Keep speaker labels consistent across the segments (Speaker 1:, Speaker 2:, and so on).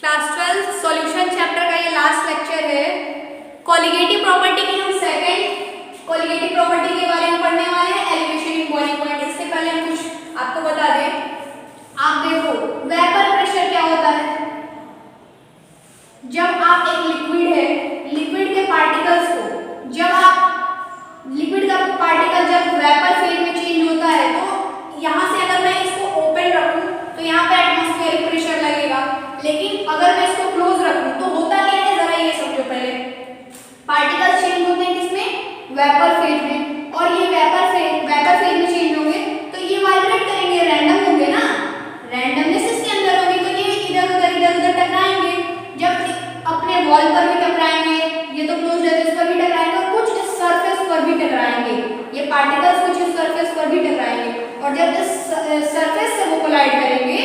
Speaker 1: Class 12 solution chapter का ये last lecture है। कोलिगेटिव प्रॉपर्टी की हम सेकंड कोलिगेटिव प्रॉपर्टी के बारे में पढ़ने वाले हैं, एलिवेशन इन बॉइलिंग पॉइंट। इससे पहले हम कुछ आपको बता दें, आप देखो वेपर प्रेशर क्या होता है। जब आप एक लिक्विड है, लिक्विड के पार्टिकल्स को जब आप लिक्विड का पार्टिकल जब वेपर फेज में चेंज होता है तो यहाँ से अगर मैं इसको ओपन रखूं तो यहाँ पे एटमॉस्फेरिक प्रेशर लगेगा, लेकिन अगर मैं इसको क्लोज रखूं तो होता क्या है, जरा ये समझो। पहले पार्टिकल्स चेंज होते हैं किसमें, वेपर फेज में, और ये वेपर फेज में चेंज होंगे तो ये वाइब्रेट करेंगे, रैंडम होंगे ना, रैंडमनेस इसके अंदर होगी, तो ये इधर उधर टकराएंगे। जब अपने वॉल पर भी टकराएंगे, ये तो क्लोज है, इस पर भी टकराएंगे और कुछ इस सरफेस पर भी टकराएंगे। ये पार्टिकल्स कुछ इस सरफेस पर भी टकराएंगे, और जब इस सरफेस से वो कोलाइड करेंगे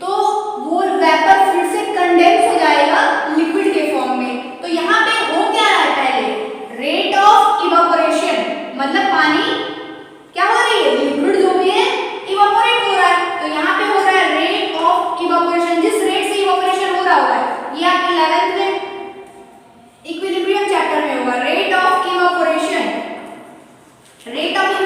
Speaker 1: तो वो वेपर फिर से कंडेंस हो जाएगा लिक्विड के फॉर्म में। तो यहाँ पे हो क्या रहा है, पहले रेट ऑफ इवापोरेशन, मतलब पानी क्या हो रही है, लिक्विड जो भी है इवापोरेट हो रहा है। तो यहाँ पे हो रहा है रेट ऑफ इवापोरेशन, जिस रेट से इवापोरेशन हो रहा होगा, ये आपके 11th में इक्विलिब्रियम चैप्टर में होगा। Rate of evaporation, rate of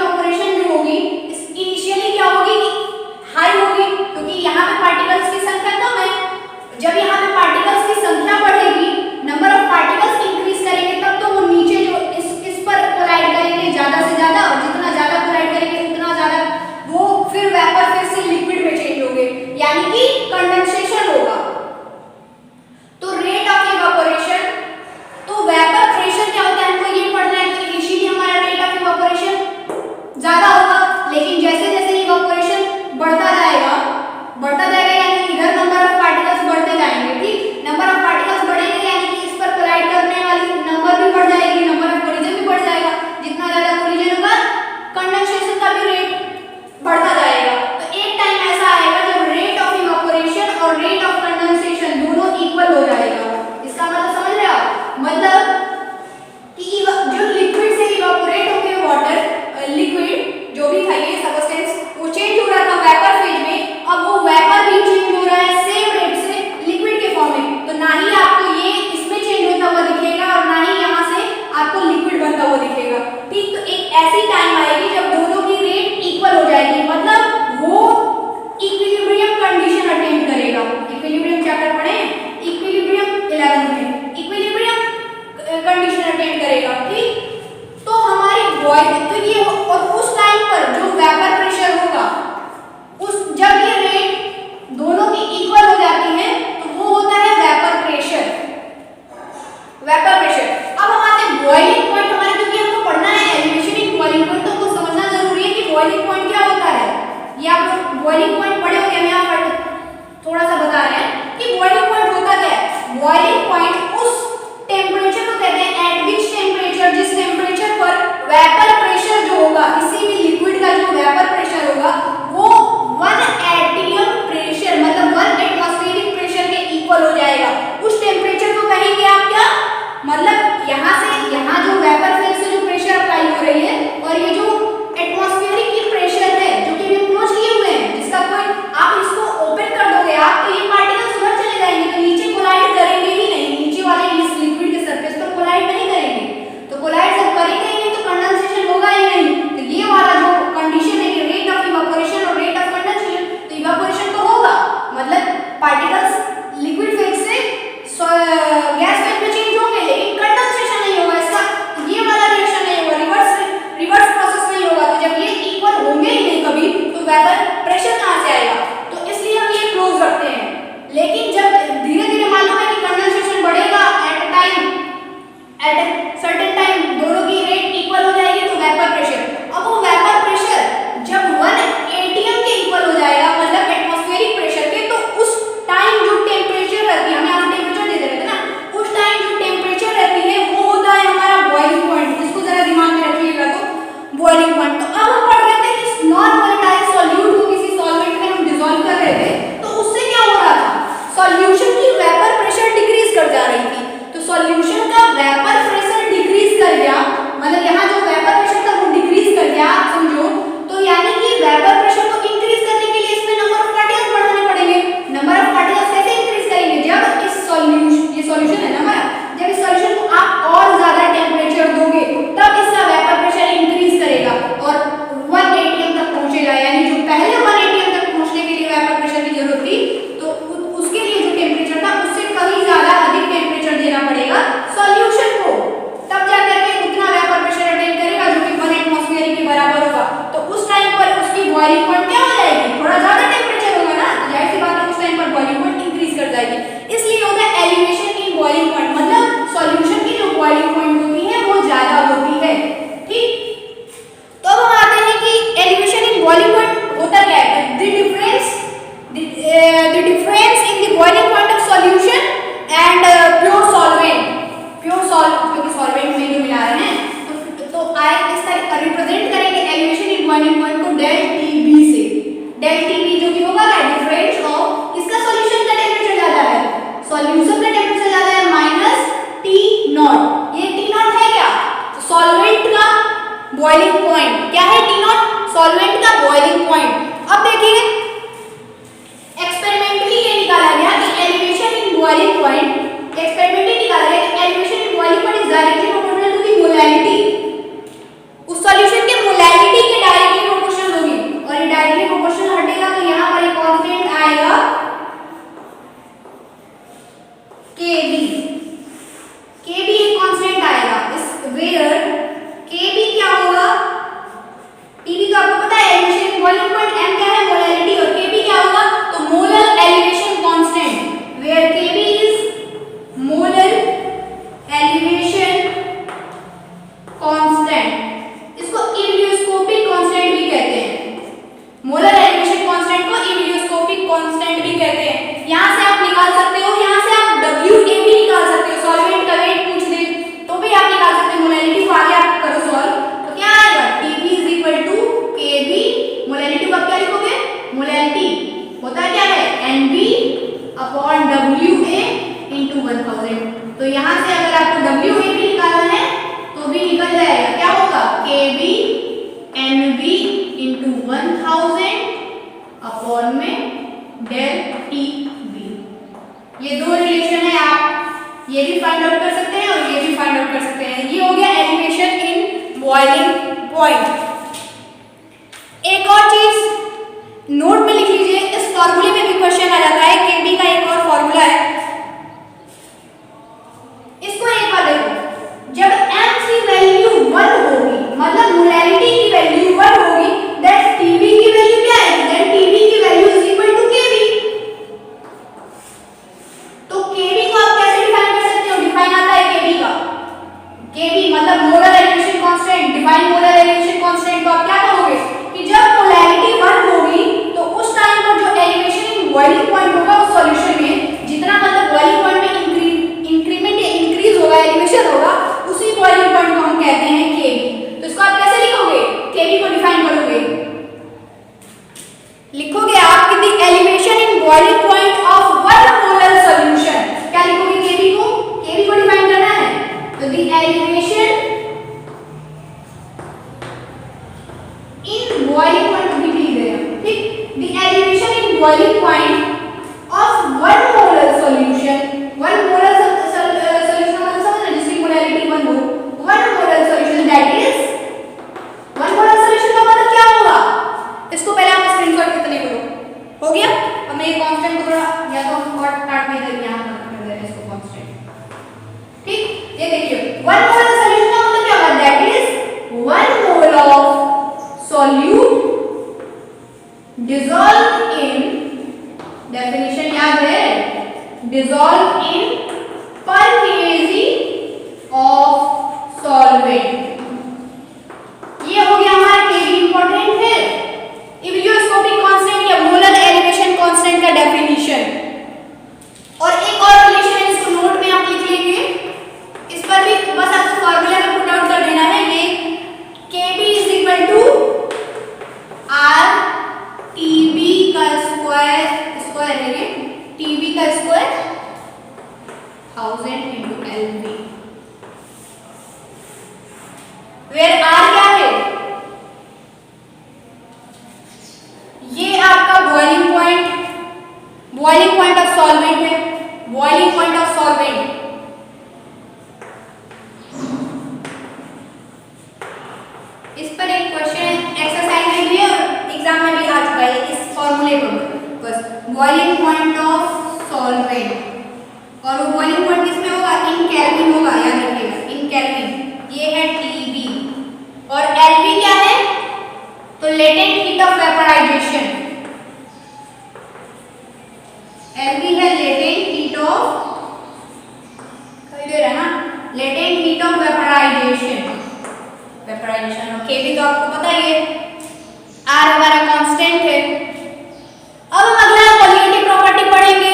Speaker 1: solution का टेम्परेचर ज्यादा है माइनस टी नॉट। ये टी नॉट है क्या? तो सॉल्वेंट का बॉइलिंग पॉइंट क्या है? टी नॉट सॉल्वेंट का बॉइलिंग पॉइंट। अब देखिए एक्सपेरिमेंटली ये निकाला गया कि elevation in boiling point, experimentally निकाला गया कि elevation in boiling point is directly proportional to the molality. उस सॉल्यूशन के मोलैलिटी के डायरेक्टली प्रोपोर्शनल होगी, और ये डायरेक्टली प्रोपोर्शनल हटेगा तो यहां पर एक कांस्टेंट आएगा Kb। Kb एक कांस्टेंट आएगा इस वेयर Kb क्या होगा? Tb तो आपको पता है elevation in boiling point, m क्या है? मोलैलिटी, और Kb क्या होगा? तो molar elevation constant, where Kb is molar elevation constant. इसको इलियोस्कोपिक कांस्टेंट भी कहते हैं। मोलर एलिवेशन कांस्टेंट को इलियोस्कोपिक कांस्टेंट भी कहते हैं। यहां से आप निकाल सकते हो, यहां से आप WA भी निकाल सकते हो। सॉल्वेंट का वेट पूछ दे तो भी आप निकाल सकते हो। मोलैलिटी को आगे आप करो सॉल्व तो क्या आएगा? Tb Kb। मोलैलिटी को आप क्या लिखोगे? मोलैलिटी होता क्या है? NB/WA × 1000। तो यहां से अगर आपको WA भी निकालना है तो भी निकल जाएगा। क्या होगा? Kb NB × 1000 अपॉन में del TB। ये दो रिलेशन है, आप ये भी फाइंड आउट कर सकते हैं और ये भी फाइंड आउट कर सकते हैं। ये हो गया एलिवेशन इन बॉइलिंग पॉइंट। एक और चीज नोट में लिख लीजिए, इस फॉर्मूले में भी क्वेश्चन आ जाता है। Kb का एक और फॉर्मूला है, इसको एक बार देखो। जब m की वैल्यू 1 होगी, मतलब मोलैलिटी की वैल्यू 1 होगी, दैट Tb की वैल्यू क्या है? दैट Tb की value is equal to Kb। तो Kb को आप कैसे डिफाइन कर सकते हो? डिफाइन आता है Kb का, Kb मतलब molar elevation constant. Define molar elevation constant तो आप क्या करोगे कि जब मोलैलिटी 1 होगी तो उस टाइम पर जो एलिवेशन इन बॉइलिंग पॉइंट होगा उस सॉल्यूशन में, जितना मतलब बॉइलिंग पॉइंट में इंक्रीमेंट या इंक्रीज होगा, एलिवेशन होगा, उसी बॉइलिंग पॉइंट को हम कहते हैं Kb। तो इसको आप कैसे लिखोगे? Kb को डिफाइन करोगे, लिखोगे आप कि the elevation in boiling point of 1 molar solution. क्या लिखोगे? Kb को, Kb को डिफाइन करना है तो the elevation in boiling point भी लिख देना, ठीक। The elevation in boiling point of 1 molar solution. 1 molar solution मतलब समझ रहे, जिसकी मोलैलिटी 1 हो। 1 molar solution that is 1 molar solution का मतलब क्या होगा? इसको पहले आप स्क्रीनशॉट कितने करो, हो गया। अब मैं ये कांस्टेंट को थोड़ा या तो शॉर्ट काट में इधर यहां कर दे रहे इसको कांस्टेंट, ठीक। ये देखिए 1 मोलर सॉल्यूशन का मतलब क्या होगा? That is 1 mole of solute dissolved in, definition याद है, dissolved in per kg of solvent। ये हो गया हमारा Kb। इंपॉर्टेंट है इलियोस्कोपिक कांस्टेंट या मोलर एलिवेशन कांस्टेंट का डेफिनेशन। और एक और रिलेशन है, इसको नोट में आप लिख लेंगे, इस पर भी बस आपको फार्मूला में पुट आउट कर देना है। ये Kb is equal to R Tb का स्क्वायर है, Tb का स्क्वायर 1000 × Lb, वेयर R क्या है? ये आपका बॉइलिंग पॉइंट ऑफ सॉल्वेंट है, बॉइलिंग पॉइंट ऑफ सॉल्वेंट। इस पर एक क्वेश्चन एक्सरसाइज में भी और एग्जाम में भी आ चुका है इस फॉर्मूले पर, बस बॉइलिंग पॉइंट ऑफ सॉल्वेंट। और वो बॉइलिंग पॉइंट किसमें होगा? इन केल्विन होगा, याद रखिएगा, इन केल्विन। ये है Tb और Lb क्या है? तो latent heat of vaporisation. Lb है लेटेंट हीट ऑफ, ना, लेटेंट हीट ऑफ वेपराइजेशन। और Kb तो आपको पता ही है, R हमारा कांस्टेंट है। अब हम अगला कोलिगेटिव प्रॉपर्टी पढ़ेंगे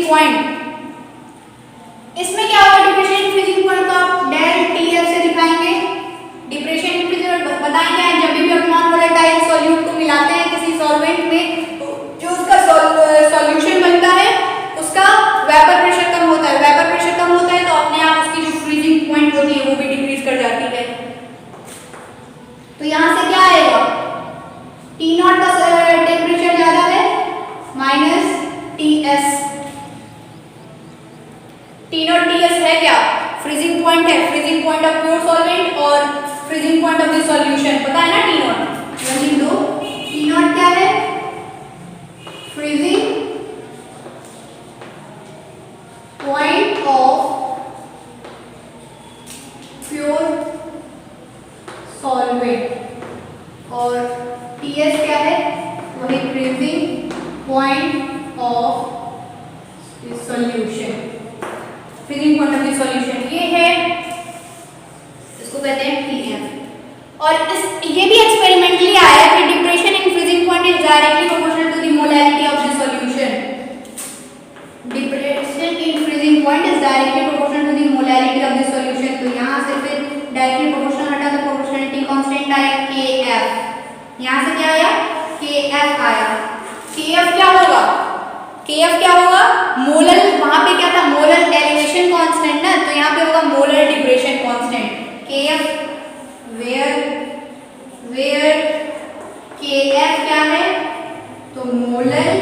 Speaker 1: पॉइंट, इसमें क्या होगा, डिप्रेशन इन फ्रीजिंग पॉइंट को आप डेल टीएफ से दिखाएंगे। डिप्रेशन इन फ्रीजिंग पॉइंट बताएंगे जब भी हम नॉन वोलेटाइल सॉल्यूट को मिलाते हैं किसी सॉल्वेंट में, तो जो उसका सॉल्यूशन बनता है उसका वेपर प्रेशर कम होता है। वेपर प्रेशर कम होता है तो अपने आप उसकी जो फ्रीजिंग पॉइंट होती है वो भी डिक्रीज कर जाती है। तो यहाँ से क्या आएगा, टी नॉट का टेम्परेचर ज्यादा है minus T S. T not T S है क्या, फ्रीजिंग पॉइंट है, freezing point of pure solvent और freezing point of the solution, पता है ना टी नॉट। लिख दो, टी नॉट क्या है, freezing point of pure solvent और टी एस क्या है, वही freezing point of solution, freezing point of the solution ये है, इसको कहते हैं टीएफ। और ये भी एक्सपेरिमेंटली आया है कि depression in freezing point is directly proportional to the molarity of the solution. Depression in freezing point is directly proportional to the molarity of the solution. तो यहाँ से फिर डायरेक्टली प्रोपोर्शनल हटा तो प्रोपोर्शनलिटी कांस्टेंट आया केएफ। यहाँ से क्या आया, केएफ आया। केएफ क्या होगा, केएफ क्या होगा, मोलर, वहां पे क्या था मोलर एलिवेशन कांस्टेंट ना, तो यहाँ पे होगा molar depression constant. KF where KF क्या है, तो मोलर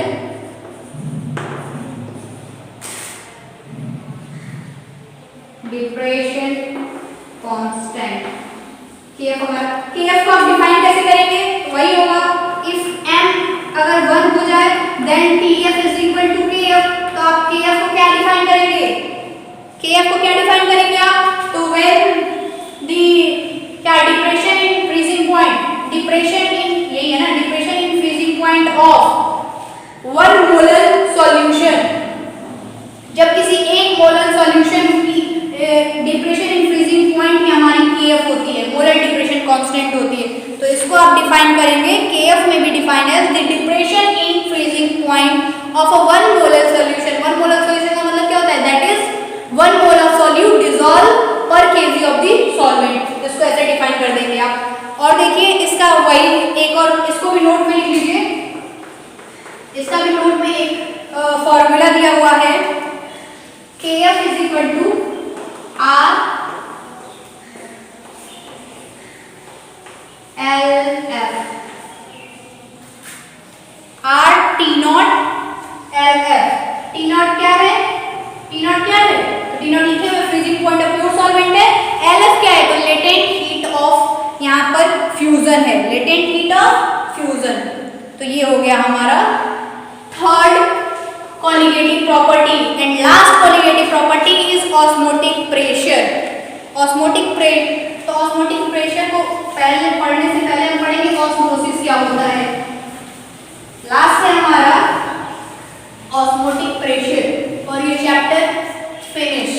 Speaker 1: डिप्रेशन कांस्टेंट। केएफ हमारा, केएफ को आप डिफाइन कैसे करेंगे, वही होगा इफ m अगर 1 हो जाए then TF is equal to KF। तो आप KF को क्या डिफाइन करेंगे, KF को क्या डिफाइन करेंगे आप, तो व्हेन दी क्या depression in freezing point, depression in यही है ना, depression in freezing point of 1 molar solution, जब किसी 1 मोलर सॉल्यूशन की डिप्रेशन इन फ्रीजिंग पॉइंट ही हमारी KF होती है, मोलर डिप्रेशन कांस्टेंट होती है। तो इसको आप डिफाइन करेंगे, KF में भी define as the depression in freezing point of a 1 molar solution. 1 molar solution का मतलब क्या होता है, that is 1 mole of solute dissolve per KG of the solvent. इसको ऐसे डिफाइन कर देंगे आप। और देखिए इसका वही एक और, इसको भी नोट में लिख लीजिए, इसका भी नोट में एक फॉर्मूला दिया हुआ है, KF is equal to R LF, R T naught LF। T naught क्या है, T नॉट क्या है, तो T नॉट लिखे हुए freezing point of pure solvent है। LF क्या है, तो लेटेंट हीट ऑफ, यहाँ पर फ्यूजन है, लेटेंट हीट ऑफ फ्यूजन। तो ये हो गया हमारा third colligative property. And last colligative property is osmotic pressure. Osmotic तो ऑस्मोटिक प्रेशर को पहले पढ़ने से पहले हम पढ़ेंगे ऑस्मोसिस क्या होता है। लास्ट है हमारा ऑस्मोटिक प्रेशर और ये चैप्टर फिनिश।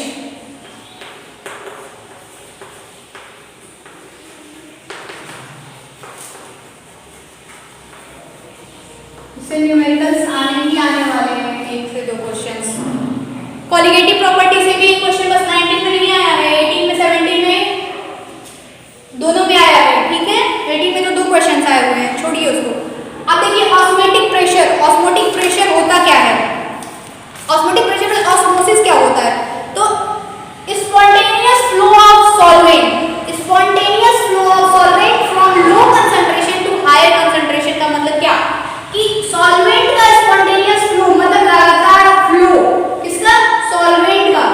Speaker 1: इससे न्यूमेरिकल्स आने ही आने वाले हैं, 1 से 2 क्वेश्चंस। कॉलिगेटिव प्रॉपर्टी से भी एक क्वेश्चन बस 19 में नहीं आया है, 18 में 17 में दोनों में आया है, ठीक है। 18 में तो 2 क्वेश्चंस आए हुए हैं, छोड़िए उसको। अब देखिए ऑस्मोटिक प्रेशर, ऑस्मोटिक प्रेशर होता क्या है, ऑस्मोटिक प्रेशर में ऑस्मोसिस क्या होता है, तो spontaneous flow of solvent, spontaneous flow of solvent from low concentration to higher concentration. का मतलब क्या कि सॉल्वेंट का स्पॉन्टेनियस फ्लो मतलब लगातार फ्लो, किसका, सॉल्वेंट का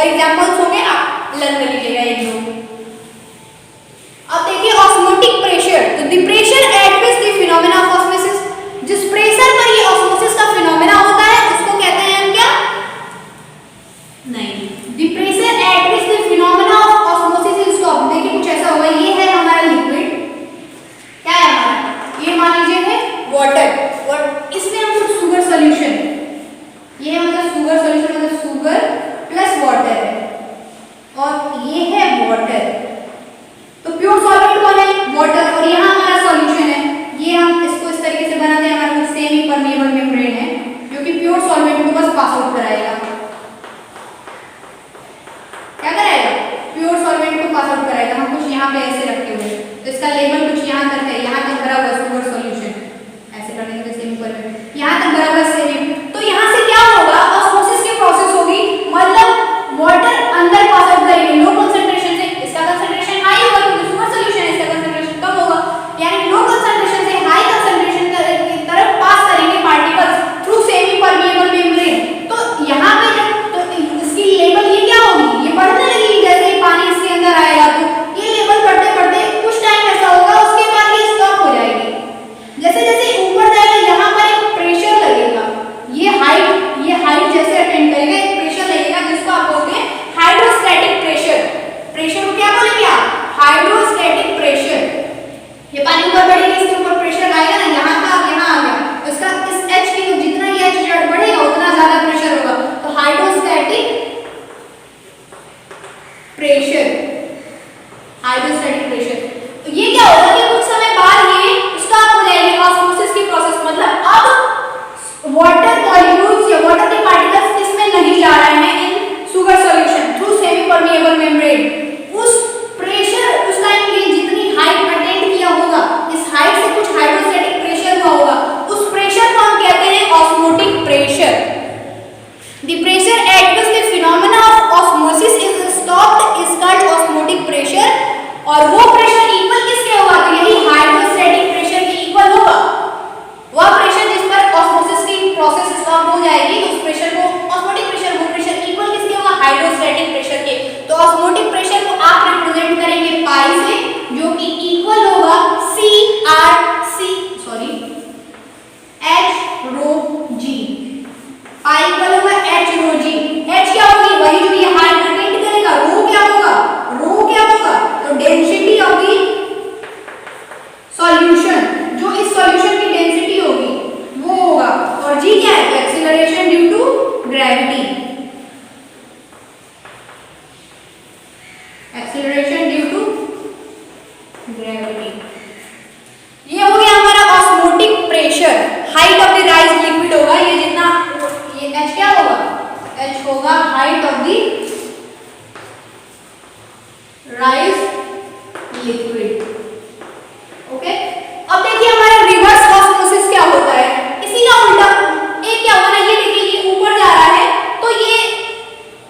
Speaker 1: एग्जांपल्स होंगे, आप लर्न कर लीजिएगा एक दो। अब देखिए ऑस्मोटिक प्रेशर, तो the pressure at which the phenomena of osmosis, जिस प्रेशर पर ये ऑस्मोसिस का फिनोमेना होता है उसको कहते हैं हम क्या, नहीं, the pressure at which the phenomena of osmosis is stop. देखिए कुछ ऐसा होगा, ये है हमारा लिक्विड, क्या है हमारा, ये मान लीजिए है वाटर, और इसमें हम कुछ शुगर सॉल्यूशन, ये मतलब शुगर सॉल्यूशन मतलब शुगर प्लस वाटर है, और ये है वाटर, तो प्योर सॉल्वेंट कौन है, वाटर, और यहाँ हमारा सॉल्यूशन है। ये हम इसको इस तरीके से बनाते हैं, हमारा सेमी परमेबल मेम्ब्रेन है जो कि प्योर सॉल्वेंट को बस पास आउट कराएगा, क्या कराएगा, प्योर सॉल्वेंट को पास आउट कराएगा। हम कुछ यहाँ पे ऐसे रखे हुए, तो इसका लेवल कुछ यहाँ तक है, यहाँ तक भरा हुआ शुगर सॉल्यूशन, ऐसे करने के सेमी परमेबल, यहाँ तक भरा हुआ सेमी, तो यहाँ से क्या होगा, ऑस्मोसिस की प्रोसेस होगी, मतलब वाटर अंदर पास आउट करेंगे लो कंसंट्रेशन से, इसका कंसंट्रेशन हाई होगा क्योंकि शुगर सॉल्यूशन है, इसका कंसंट्रेशन कम होगा, यानी लो कंसंट्रेशन से हाई कंसंट्रेशन की तरफ पास करेंगे particles through semi permeable membrane. तो यहाँ पे जब तो इसकी लेवल ये क्या होगी, ये बढ़ने लगेगी, जैसे ही पानी इसके अंदर आएगा तो ये लेवल बढ़ते बढ़ते कुछ टाइम ऐसा होगा, उसके बाद ये स्टॉप हो जाएगी। जैसे जैसे ऊपर जाएगा यहाँ पर एक प्रेशर लगेगा, ये हाइट जैसे अटेंड करेगा एक प्रेशर लगेगा जिसको आप बोलते हैं हाइड्रोस्टैटिक प्रेशर। प्रेशर को क्या बोलेंगे आप, हाइड्रोस्टैटिक प्रेशर। ये पानी ऊपर बढ़ेगा, इसके ऊपर प्रेशर आएगा ना, यहाँ का यहाँ आ गया, तो इसका इस H की जितना ये H बढ़ेगा उतना ज्यादा प्रेशर होगा, तो हाइड्रोस्टैटिक प्रेशर, हाइड्रोस्टैटिक प्रेशर। तो ये क्या होगा कि कुछ समय बाद ये स्टॉप हो जाएगी ऑस्मोसिस की प्रोसेस, मतलब अब वाटर मॉलिक्यूल्स या वाटर के पार्टिकल्स इसमें नहीं जा रहे हैं इन sugar solution through semi permeable membrane. उस प्रेशर उस टाइम ये जितनी हाइट अटेंड किया होगा, इस हाइट से कुछ हाइड्रोस्टैटिक प्रेशर हुआ होगा, उस प्रेशर को हम कहते हैं osmotic pressure. The pressure at which the phenomena of osmosis is stopped is called osmotic pressure, और वो प्रेशर इक्वल किसके होगा, तो यही हाइड्रोस्टैटिक प्रेशर के इक्वल होगा। वह प्रेशर जिस पर ऑस्मोसिस की प्रोसेस स्टॉप हो जाएगी, उस प्रेशर को ऑस्मोटिक प्रेशर, वो प्रेशर इक्वल किसके होगा, हाइड्रोस्टैटिक प्रेशर के। तो ऑस्मोटिक प्रेशर को आप रिप्रेजेंट करेंगे पाई से, जो कि इक्वल होगा H रो G, पाई इक्वल होगा H रो G। H क्या होगी, वही जो ये हाइट अटेंड करेगा, रो क्या होगा, तो डेंसिटी ऑफ द सॉल्यूशन, जो इस सॉल्यूशन की डेंसिटी होगी वो होगा, और G क्या है, acceleration due to gravity, acceleration due to gravity. ये हो गया हमारा osmotic pressure. Height of the rise liquid होगा, ये जितना ये H क्या होगा, H होगा height of the rise liquid. Okay, अब देखिए हमारा रिवर्स ऑस्मोसिस क्या होता है, इसी का उल्टा। एक क्या होगा ना, ये देखिए ये ऊपर जा रहा है, तो ये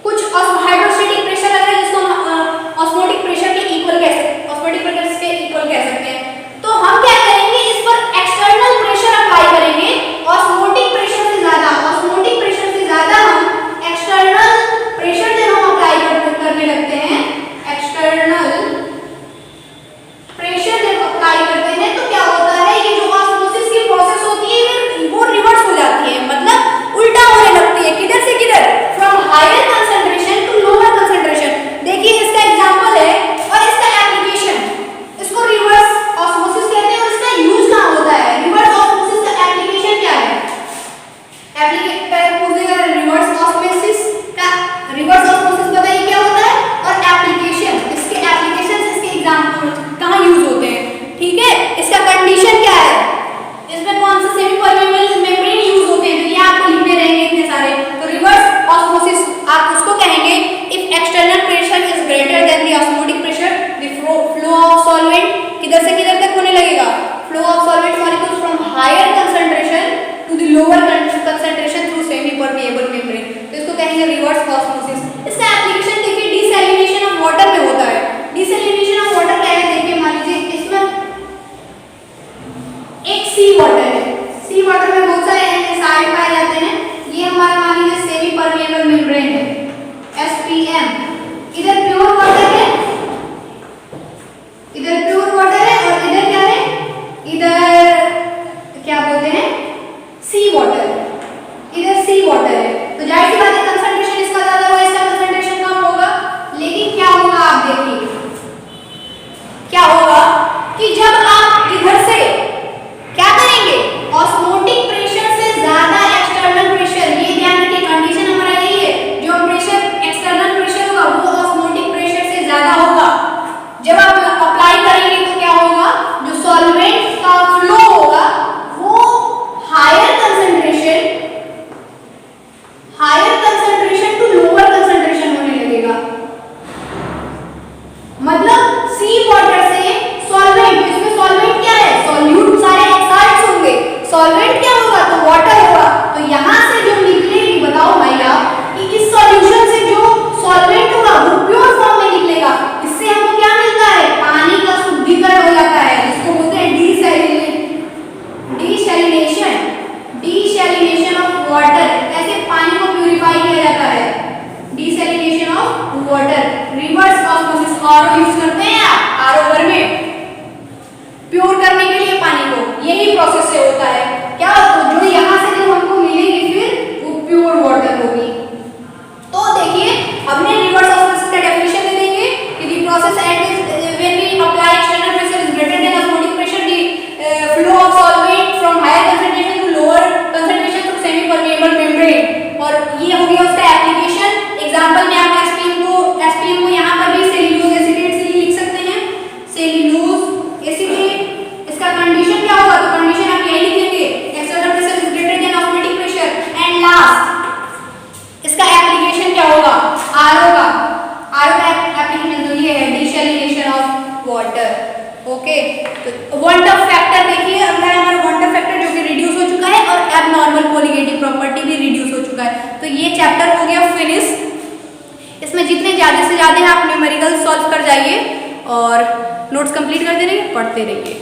Speaker 1: कुछ हाइड्रोस्टैटिक प्रेशर लग रहा है जिसको हम ऑस्मोटिक प्रेशर के इक्वल कह सकते हैं, ऑस्मोटिक प्रेशर के इक्वल कह सकते हैं। तो हम क्या करेंगे, इस पर एक्सटर्नल प्रेशर अप्लाई करेंगे, ऑस्मोटिक प्रेशर से ज्यादा, ऑस्मोटिक प्रेशर से ज्यादा हम एक्सटर्नल प्रेशर जब हम अप्लाई करने लगते हैं, एक्सटर्नल प्रेशर जब अप्लाई करते हैं तो क्या होता है, ये जो ऑस्मोसिस की प्रोसेस होती है वो रिवर्स हो जाती है, मतलब उल्टा होने लगती है। किधर से किधर, from higher concentration to lower concentration. देखिए इसका एग्जांपल है और इसका एप्लीकेशन, इसको रिवर्स ऑस्मोसिस कहते हैं, और इसका यूज कहाँ होता है, रिवर्स ऑस्मोसिस का एप्लीकेशन क्या है, रिवर्स ऑस्मोसिस का, रिवर्स ऑस्मोसिस बताइए क्या होता है, और एप्लीकेशन, इसके एप्लीकेशन, इसके एग्जांपल कहाँ यूज होते हैं, ठीक है। इसका कंडीशन क्या है, इसमें कौन से सेमी परमेबल मेम्ब्रेन यूज होते हैं, तो ये आपको लिखने रहेंगे इतने सारे। तो रिवर्स ऑस्मोसिस आप उसको कहेंगे if external pressure is greater than the osmotic pressure, the flow of solvent किधर से किधर तक होने लगेगा, flow of solvent molecules from higher concentration to the lower concentration through semi permeable membrane, तो इसको कहेंगे रिवर्स ऑस्मोसिस। इसका एप्लीकेशन देखिए डिसैलिनेशन ऑफ वाटर में होता है। डिसैलिनेशन ऑफ वाटर क्या है, देखिए मान लीजिए इसमें एक सी वाटर है, सी वाटर में बहुत सारे एंजाइम पाए जाते हैं, ये हमारा मान लीजिए सेमी परमेबल मेम्ब्रेन है, SPM, आरओ यूज करते हैं आप आरओ घर में प्योर करने के लिए पानी को, यही प्रोसेस से होता है क्या, तो जो यहाँ से जो हमको मिलेगी फिर वो प्योर वाटर होगी। तो देखिए हमने रिवर्स ऑस्मोसिस का डेफिनेशन दे देंगे कि the process at when we apply external pressure is greater than osmotic pressure, the flow of solvent from higher concentration to lower concentration through semi permeable membrane. और ये हो गया उसका एप्लीकेशन। एग्जांपल में आप एसपीएम को यहाँ पर भी सेल्यूलोज एसीटेट से ही लिख सकते हैं, सेल्यूलोज एसीटेट। इसका कंडीशन क्या होगा, तो कंडीशन आप यही लिखेंगे external pressure is greater than osmotic pressure. And last इसका एप्लीकेशन क्या होगा, आरओ का एप्लीकेशन तो ये है डिसैलिनेशन ऑफ वाटर। ओके, तो वांट ऑफ फैक्टर देखिए अंदर हमारा वांट ऑफ फैक्टर जो कि रिड्यूस हो चुका है और एबनॉर्मल कोलिगेटिव प्रॉपर्टी भी रिड्यूस हो चुका है। तो ये चैप्टर हो गया फिनिश। इसमें जितने ज़्यादा से ज़्यादा आप न्यूमेरिकल सॉल्व कर जाइए और नोट्स कंप्लीट करते रहिए, पढ़ते रहिए।